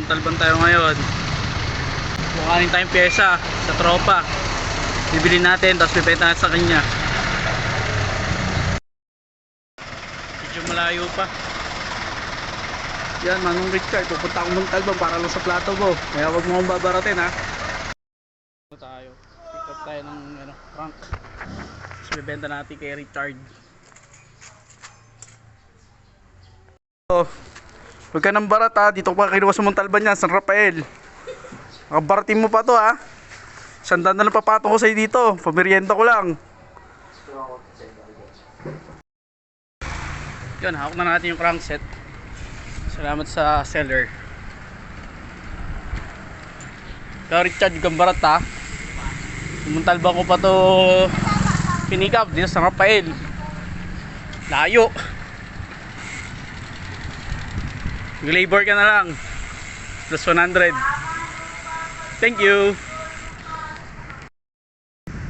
Talban tayo ngayon. Kukanin tayong pyesa sa tropa. Bibili natin tapos bibenta natin sa kanya. Medyo malayo pa. Yan, Manong Richard, pupunta akong Montalban para lang sa plato mo. Kaya wag mo akong babaratin, ha. Tayo. Pick up tayo ng prank. Tapos bibenta natin kay Richard. Oh, huwag ka nang barat, ha. Dito pa kinuha sa Montalban yan, San Rafael. Makabaratin mo pa to, ha. Sandaan na lang papato ko sa'yo dito. Pamerienda ko lang. Yun, hawak na natin yung crankset. Salamat sa seller. Kaya Richard, yung barat, ha. Montalban ko pa to pinikap dito sa San Rafael. Layo. Labor ka na lang. Plus 100. Thank you.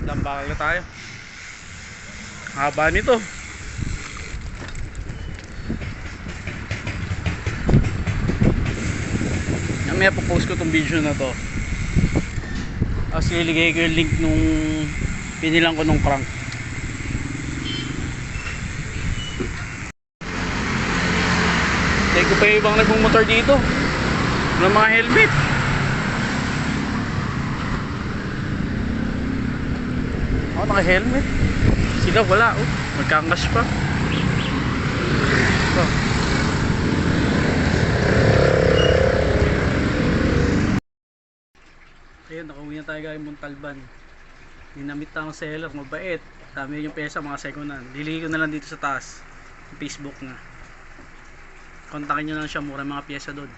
Lambakal na tayo. Haba nito. Mamaya po-post ko tong video na to. Tapos iligay ko yung link nung pinilang ko nung crank. Take ko pa yung ibang nagmumotor dito. Walang mga helmet. Ako naka-helmet. Sila wala, oh. Magkangas pa. Oh. Ayun, nakauwi na tayo guys, Montalban. Dinamit na ang seller, mabait. Dami yung pesa, mga second hand. Liligo na lang dito sa taas. Facebook na. Kontakin nyo lang siya, mura mga pyesa doon.